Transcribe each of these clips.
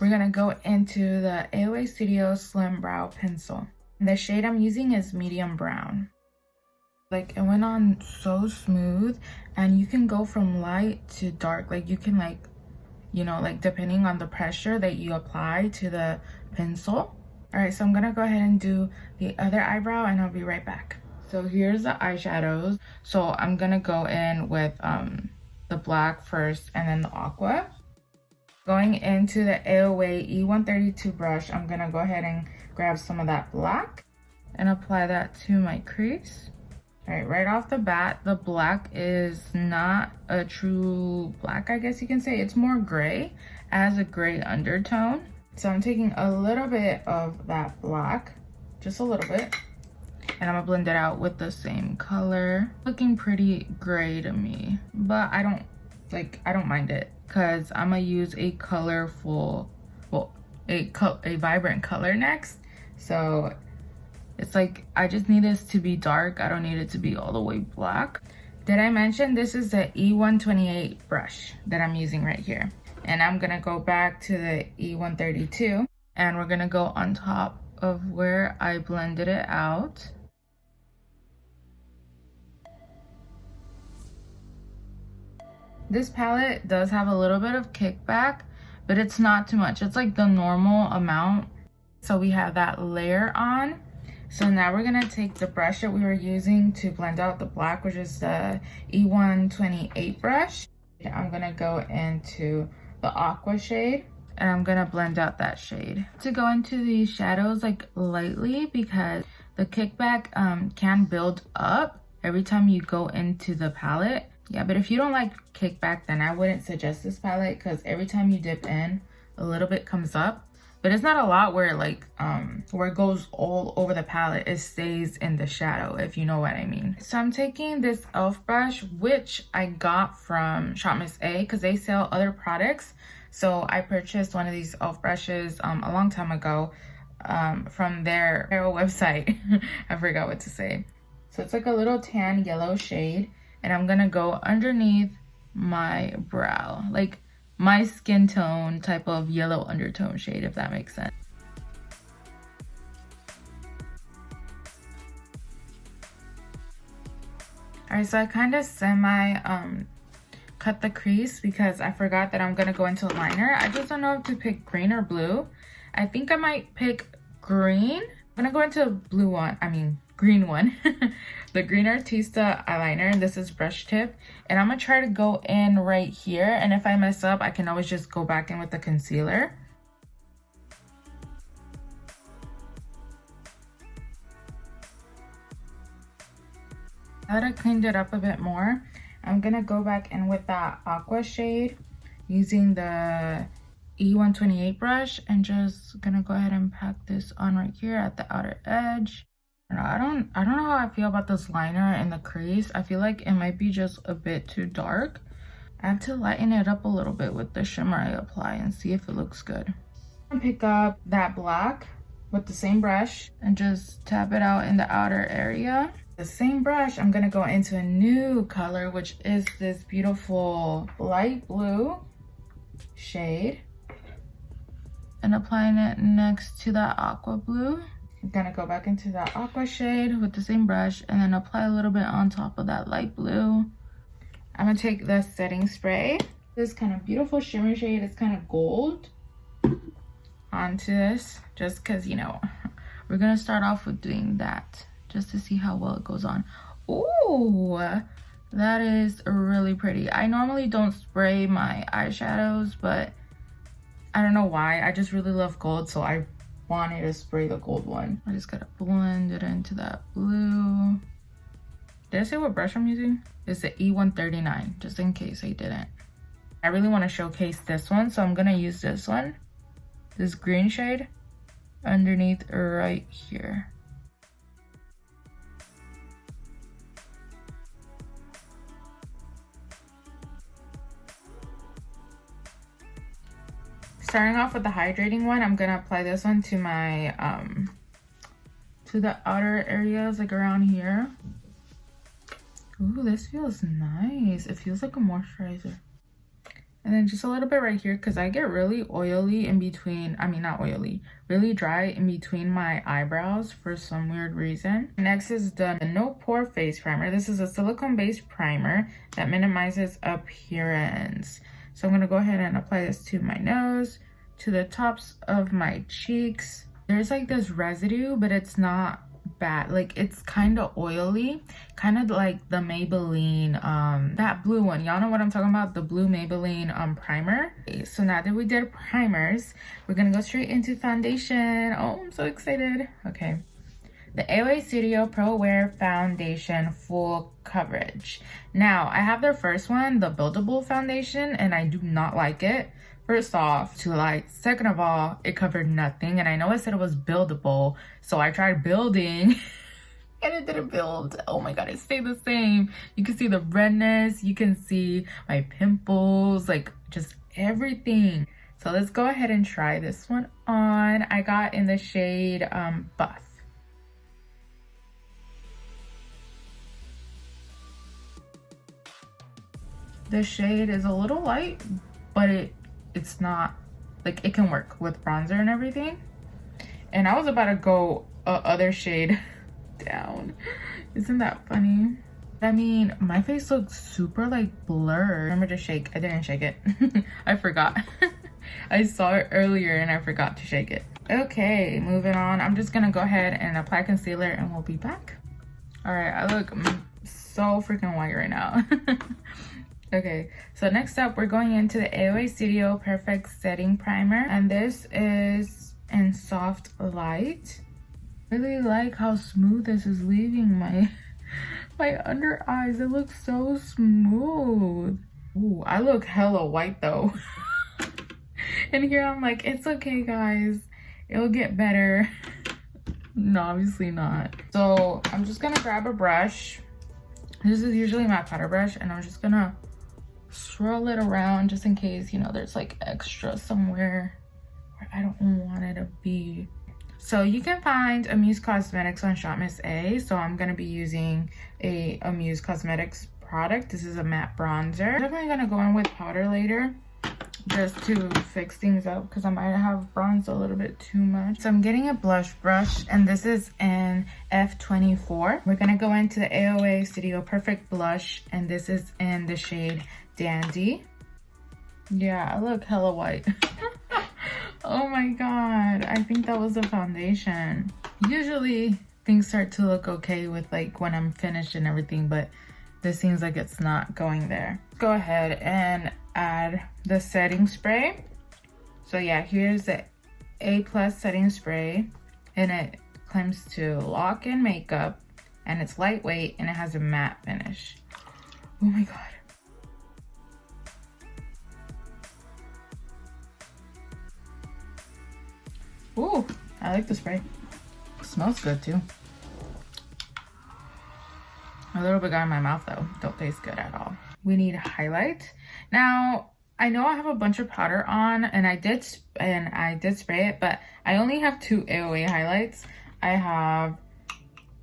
we're gonna go into the AOA Studio Slim Brow Pencil. The shade I'm using is medium brown. Like, it went on so smooth, and you can go from light to dark. Like, you can, like, you know, like, depending on the pressure that you apply to the pencil. All right, so I'm gonna go ahead and do the other eyebrow, and I'll be right back. So here's the eyeshadows. So I'm gonna go in with the black first, and then the aqua. Going into the AOA E132 brush, I'm gonna go ahead and grab some of that black and apply that to my crease. All right, right off the bat, the black is not a true black, I guess you can say. It's more gray, it has a gray undertone. So I'm taking a little bit of that black, just a little bit, and I'm gonna blend it out with the same color. Looking pretty gray to me, but I don't mind it, because I'm gonna use a colorful, well, a vibrant color next. So it's like, I just need this to be dark. I don't need it to be all the way black. Did I mention this is the E128 brush that I'm using right here? And I'm gonna go back to the E132, and we're gonna go on top of where I blended it out. This palette does have a little bit of kickback, but it's not too much. It's like the normal amount. So we have that layer on. So now we're gonna take the brush that we were using to blend out the black, which is the E128 brush. I'm gonna go into the aqua shade, and I'm gonna blend out that shade. To go into these shadows like lightly, because the kickback can build up every time you go into the palette. Yeah, but if you don't like kickback, then I wouldn't suggest this palette, because every time you dip in, a little bit comes up. But it's not a lot where like where it goes all over the palette. It stays in the shadow, if you know what I mean. So I'm taking this e.l.f. brush, which I got from Shopmissa, because they sell other products. So I purchased one of these e.l.f. brushes a long time ago from their website. I forgot what to say. So it's like a little tan yellow shade, and I'm gonna go underneath my brow, like my skin tone type of yellow undertone shade, if that makes sense. All right, so I kind of cut the crease, because I forgot that I'm gonna go into a liner. I just don't know if to pick green or blue. I think I might pick green. I'm gonna go into a blue one, green one. The green Artista eyeliner, and this is brush tip, and I'm gonna try to go in right here, and if I mess up, I can always just go back in with the concealer. Now that I cleaned it up a bit more, I'm gonna go back in with that aqua shade using the E128 brush, and just gonna go ahead and pack this on right here at the outer edge. I don't know how I feel about this liner in the crease. I feel like it might be just a bit too dark. I have to lighten it up a little bit with the shimmer I apply and see if it looks good. I'm gonna pick up that black with the same brush and just tap it out in the outer area. The same brush, I'm gonna go into a new color, which is this beautiful light blue shade, and applying it next to that aqua blue. I'm gonna go back into that aqua shade with the same brush, and then apply a little bit on top of that light blue. I'm gonna take the setting spray, this kind of beautiful shimmer shade, it's kind of gold, onto this, just because, you know, we're gonna start off with doing that just to see how well it goes on. Ooh, that is really pretty. I normally don't spray my eyeshadows, but I don't know why. I just really love gold, so I wanted to spray the gold one. I just gotta blend it into that blue. Did I say what brush I'm using? It's the E139, just in case I didn't. I really want to showcase this one, so I'm gonna use this one, this green shade, underneath right here. Starting off with the hydrating one, I'm gonna apply this one to my to the outer areas, like around here. Ooh, this feels nice. It feels like a moisturizer. And then just a little bit right here because I get really oily in between, I mean not oily, really dry in between my eyebrows for some weird reason. Next is the No Pore Face Primer. This is a silicone-based primer that minimizes appearance. So I'm going to go ahead and apply this to my nose, to the tops of my cheeks. There's like this residue, but it's not bad. Like it's kind of oily, kind of like the Maybelline that blue one, y'all know what I'm talking about, the blue Maybelline primer. Okay, so now that we did primers, we're gonna go straight into foundation. Oh, I'm so excited. Okay, the AOA Studio Prowear Foundation Full Coverage. Now I have their first one, the buildable foundation, and I do not like it. First off, to like, second of all, it covered nothing. And I know I said it was buildable, so I tried building and it didn't build. Oh my god, it stayed the same. You can see the redness, you can see my pimples, like just everything. So let's go ahead and try this one on. I got in the shade Buff. The shade is a little light, but it's not, like, it can work with bronzer and everything. And I was about to go other shade down. Isn't that funny? I mean, my face looks super like blurred. Remember to shake. I didn't shake it. I forgot. I saw it earlier and I forgot to shake it. Okay, moving on. I'm just gonna go ahead and apply concealer and we'll be back. All right, I look so freaking white right now. Okay, so next up, we're going into the AOA Studio Perfect Setting Primer. And this is in Soft Light. Really like how smooth this is leaving my under eyes. It looks so smooth. Ooh, I look hella white though. And here I'm like, it's okay guys, it'll get better. No, obviously not. So I'm just gonna grab a brush. This is usually my powder brush, and I'm just gonna swirl it around just in case, you know, there's like extra somewhere where I don't want it to be. So you can find Amuse Cosmetics on Shopmissa. So I'm gonna be using a Amuse Cosmetics product. This is a matte bronzer. I'm definitely gonna go in with powder later just to fix things up because I might have bronzed a little bit too much. So I'm getting a blush brush, and this is in F24. We're gonna go into the AOA Studio Perfect Blush, and this is in the shade Dandy. Yeah, I look hella white. Oh my god, I think that was the foundation. Usually things start to look okay with like when I'm finished and everything, but this seems like it's not going there. Go ahead and add the setting spray. So yeah, here's the A+ setting spray, and it claims to lock in makeup, and it's lightweight, and it has a matte finish. Oh my god. Ooh, I like the spray. It smells good too. A little bit got in my mouth though. Don't taste good at all. We need highlight. Now, I know I have a bunch of powder on, and I did spray it, but I only have two AOA highlights. I have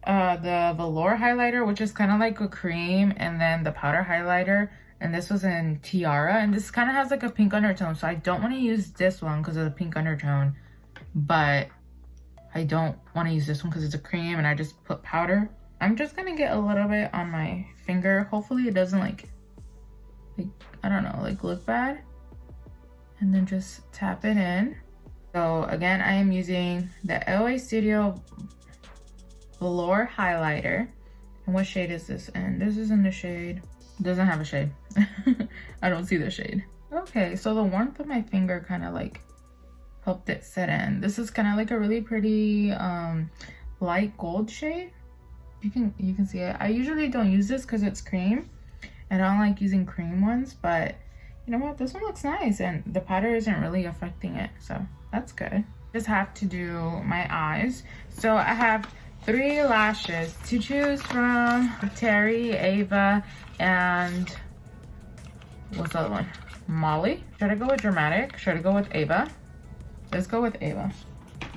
the Velour highlighter, which is kind of like a cream, and then the powder highlighter, and this was in Tiara, and this kind of has like a pink undertone, so I don't want to use this one because of the pink undertone, but I don't want to use this one because it's a cream and I just put powder. I'm just gonna get a little bit on my finger. Hopefully it doesn't like I don't know, like look bad. And then just tap it in. So again, I am using the AOA Studio Velour highlighter. And what shade is this in? This is in the shade, doesn't have a shade. I don't see the shade. Okay, so the warmth of my finger kind of like helped it set in. This is kind of like a really pretty light gold shade. You can see it. I usually don't use this because it's cream, and I don't like using cream ones, but you know what, this one looks nice, and the powder isn't really affecting it, so that's good. Just have to do my eyes. So I have 3 lashes to choose from: Terry, Ava, and what's the other one? Molly. Should I go with dramatic? Should I go with Ava? Let's go with Ava.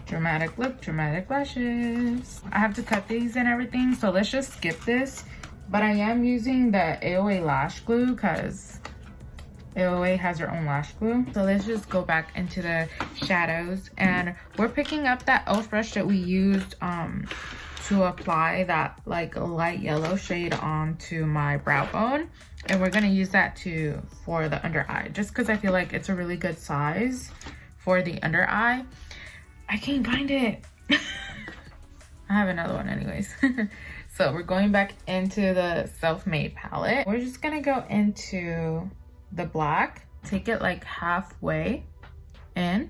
Dramatic look, dramatic lashes. I have to cut these and everything, so let's just skip this. But I am using the AOA Lash Glue because AOA has their own lash glue. So let's just go back into the shadows, and we're picking up that e.l.f. brush that we used to apply that like light yellow shade onto my brow bone, and we're gonna use that for the under eye, just because I feel like it's a really good size for the under eye. I can't find it. I have another one anyways. So we're going back into the Self-Made palette. We're just gonna go into the black, take it like halfway in.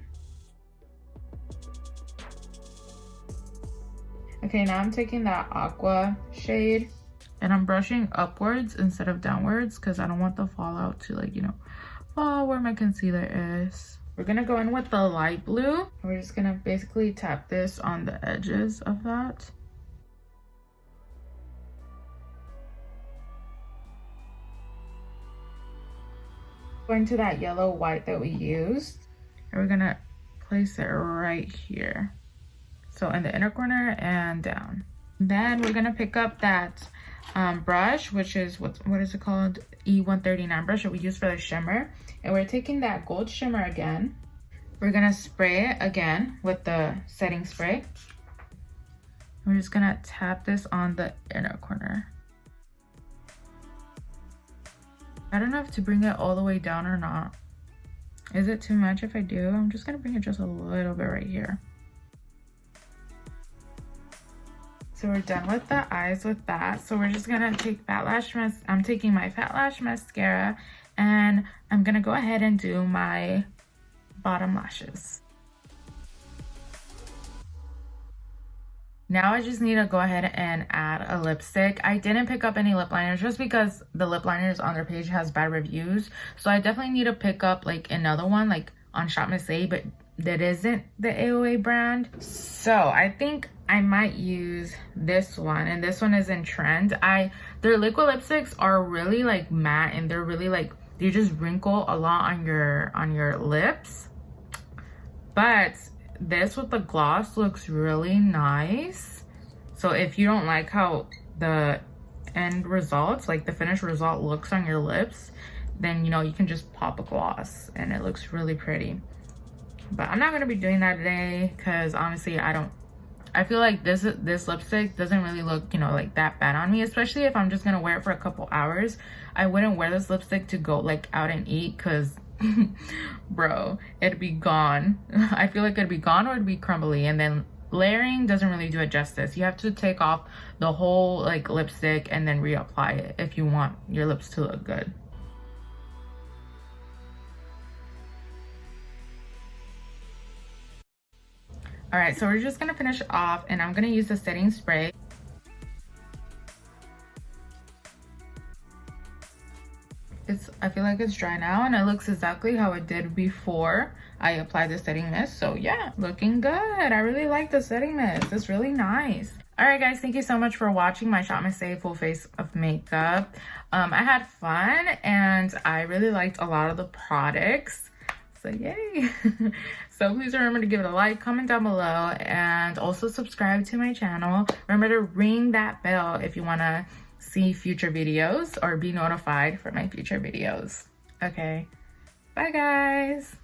Okay, now I'm taking that Aqua shade and I'm brushing upwards instead of downwards because I don't want the fallout to, like, you know, fall where my concealer is. We're gonna go in with the light blue. We're just gonna basically tap this on the edges of that. Go into that yellow white that we used, and we're gonna place it right here. So in the inner corner and down. Then we're gonna pick up that brush, which is, what is it called? E139 brush that we use for the shimmer. And we're taking that gold shimmer again. We're gonna spray it again with the setting spray. We're just gonna tap this on the inner corner. I don't know if to bring it all the way down or not. Is it too much if I do? I'm just gonna bring it just a little bit right here. So we're done with the eyes with that. So we're just gonna take I'm taking my Fat Lash Mascara, and I'm gonna go ahead and do my bottom lashes. Now I just need to go ahead and add a lipstick. I didn't pick up any lip liners just because the lip liners on their page has bad reviews. So I definitely need to pick up like another one like on Shopmissa, but that isn't the AOA brand. So I think I might use this one, and this one is in trend. Their liquid lipsticks are really like matte, and they're really like, they just wrinkle a lot on your lips. But this with the gloss looks really nice. So if you don't like how the end results, like the finished result looks on your lips, then you know you can just pop a gloss and it looks really pretty. But I'm not going to be doing that today because honestly I feel like this lipstick doesn't really look, you know, like that bad on me, especially if I'm just going to wear it for a couple hours. I wouldn't wear this lipstick to go like out and eat because bro, it'd be gone. I feel like it'd be gone or it'd be crumbly, and then layering doesn't really do it justice. You have to take off the whole like lipstick and then reapply it if you want your lips to look good. All right, so we're just gonna finish off, and I'm gonna use the setting spray. I feel like it's dry now, and it looks exactly how it did before I applied the setting mist. So yeah, looking good. I really like the setting mist. It's really nice. All right, guys, thank you so much for watching my Shopmissa full face of makeup. I had fun, and I really liked a lot of the products. So yay. So please remember to give it a like, comment down below, and also subscribe to my channel. Remember to ring that bell if you want to see future videos or be notified for my future videos. Okay, bye guys.